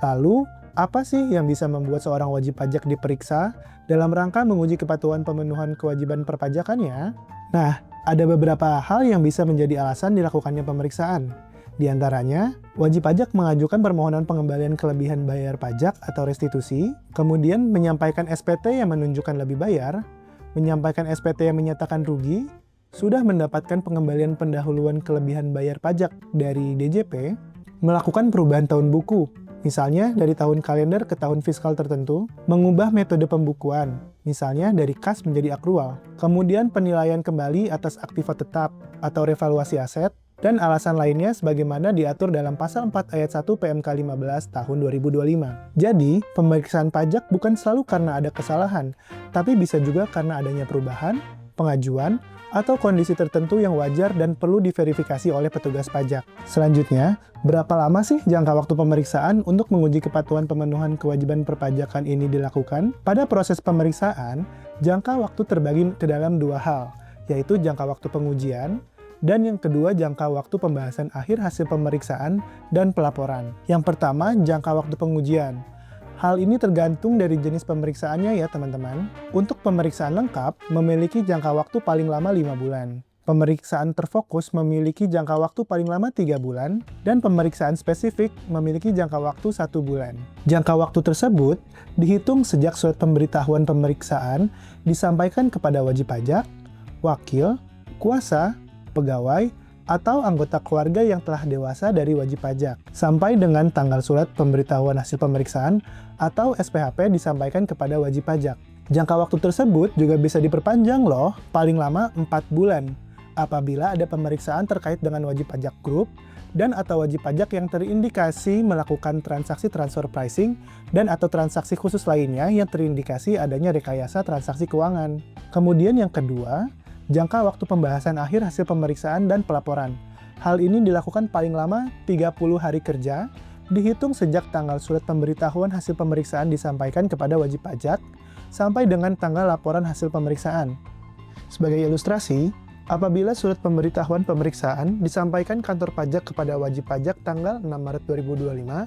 Lalu, apa sih yang bisa membuat seorang wajib pajak diperiksa dalam rangka menguji kepatuhan pemenuhan kewajiban perpajakannya? Nah, ada beberapa hal yang bisa menjadi alasan dilakukannya pemeriksaan. Di antaranya, wajib pajak mengajukan permohonan pengembalian kelebihan bayar pajak atau restitusi, kemudian menyampaikan SPT yang menunjukkan lebih bayar, menyampaikan SPT yang menyatakan rugi, sudah mendapatkan pengembalian pendahuluan kelebihan bayar pajak dari DJP, melakukan perubahan tahun buku, misalnya dari tahun kalender ke tahun fiskal tertentu, mengubah metode pembukuan, misalnya dari kas menjadi akrual, kemudian penilaian kembali atas aktiva tetap atau revaluasi aset, dan alasan lainnya sebagaimana diatur dalam Pasal 4 Ayat 1 PMK 15 tahun 2025. Jadi, pemeriksaan pajak bukan selalu karena ada kesalahan, tapi bisa juga karena adanya perubahan, pengajuan, atau kondisi tertentu yang wajar dan perlu diverifikasi oleh petugas pajak. Selanjutnya, berapa lama sih jangka waktu pemeriksaan untuk menguji kepatuhan pemenuhan kewajiban perpajakan ini dilakukan? Pada proses pemeriksaan, jangka waktu terbagi ke dalam dua hal, yaitu jangka waktu pengujian, dan yang kedua jangka waktu pembahasan akhir hasil pemeriksaan dan pelaporan. Yang pertama, jangka waktu pengujian. Hal ini tergantung dari jenis pemeriksaannya ya teman-teman. Untuk pemeriksaan lengkap, memiliki jangka waktu paling lama 5 bulan. Pemeriksaan terfokus memiliki jangka waktu paling lama 3 bulan, dan pemeriksaan spesifik memiliki jangka waktu 1 bulan. Jangka waktu tersebut dihitung sejak surat pemberitahuan pemeriksaan disampaikan kepada wajib pajak, wakil, kuasa, pegawai, atau anggota keluarga yang telah dewasa dari wajib pajak, sampai dengan tanggal surat pemberitahuan hasil pemeriksaan atau SPHP disampaikan kepada wajib pajak. Jangka waktu tersebut juga bisa diperpanjang loh, paling lama 4 bulan, apabila ada pemeriksaan terkait dengan wajib pajak grup dan atau wajib pajak yang terindikasi melakukan transaksi transfer pricing dan atau transaksi khusus lainnya yang terindikasi adanya rekayasa transaksi keuangan. Kemudian yang kedua, jangka waktu pembahasan akhir hasil pemeriksaan dan pelaporan. Hal ini dilakukan paling lama 30 hari kerja, dihitung sejak tanggal surat pemberitahuan hasil pemeriksaan disampaikan kepada wajib pajak, sampai dengan tanggal laporan hasil pemeriksaan. Sebagai ilustrasi, apabila surat pemberitahuan pemeriksaan disampaikan kantor pajak kepada wajib pajak tanggal 6 Maret 2025,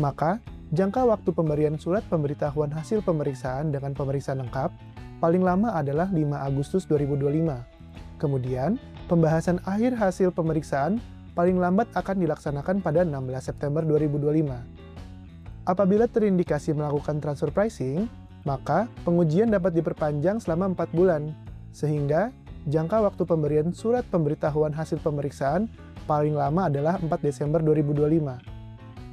maka jangka waktu pemberian surat pemberitahuan hasil pemeriksaan dengan pemeriksaan lengkap paling lama adalah 5 Agustus 2025. Kemudian, pembahasan akhir hasil pemeriksaan paling lambat akan dilaksanakan pada 16 September 2025. Apabila terindikasi melakukan transfer pricing, maka pengujian dapat diperpanjang selama 4 bulan, sehingga jangka waktu pemberian surat pemberitahuan hasil pemeriksaan paling lama adalah 4 Desember 2025.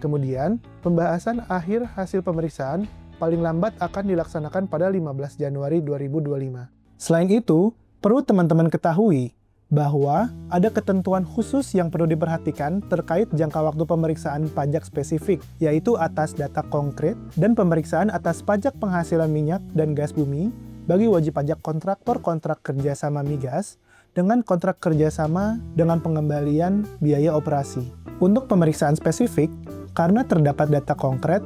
Kemudian, pembahasan akhir hasil pemeriksaan paling lambat akan dilaksanakan pada 15 Januari 2025. Selain itu, perlu teman-teman ketahui bahwa ada ketentuan khusus yang perlu diperhatikan terkait jangka waktu pemeriksaan pajak spesifik, yaitu atas data konkret dan pemeriksaan atas pajak penghasilan minyak dan gas bumi bagi wajib pajak kontraktor kontrak kerjasama migas dengan kontrak kerjasama dengan pengembalian biaya operasi. Untuk pemeriksaan spesifik, karena terdapat data konkret,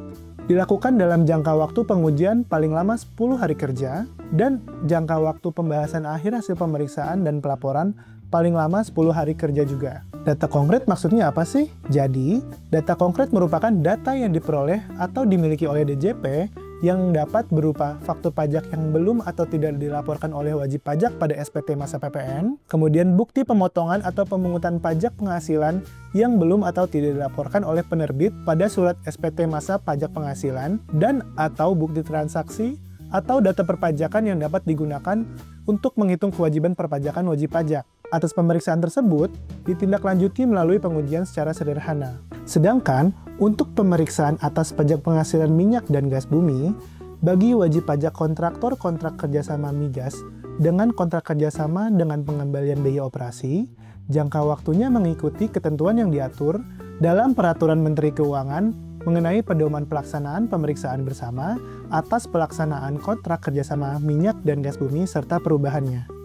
dilakukan dalam jangka waktu pengujian paling lama 10 hari kerja, dan jangka waktu pembahasan akhir hasil pemeriksaan dan pelaporan paling lama 10 hari kerja juga. Data konkret maksudnya apa sih? Jadi, data konkret merupakan data yang diperoleh atau dimiliki oleh DJP yang dapat berupa faktur pajak yang belum atau tidak dilaporkan oleh wajib pajak pada SPT masa PPN, kemudian bukti pemotongan atau pemungutan pajak penghasilan yang belum atau tidak dilaporkan oleh penerbit pada surat SPT masa pajak penghasilan, dan atau bukti transaksi atau data perpajakan yang dapat digunakan untuk menghitung kewajiban perpajakan wajib pajak. Atas pemeriksaan tersebut, ditindaklanjuti melalui pengujian secara sederhana. Sedangkan, untuk pemeriksaan atas pajak penghasilan minyak dan gas bumi, bagi wajib pajak kontraktor kontrak kerjasama migas dengan kontrak kerjasama dengan pengembalian biaya operasi, jangka waktunya mengikuti ketentuan yang diatur dalam Peraturan Menteri Keuangan mengenai pedoman pelaksanaan pemeriksaan bersama atas pelaksanaan kontrak kerjasama minyak dan gas bumi serta perubahannya.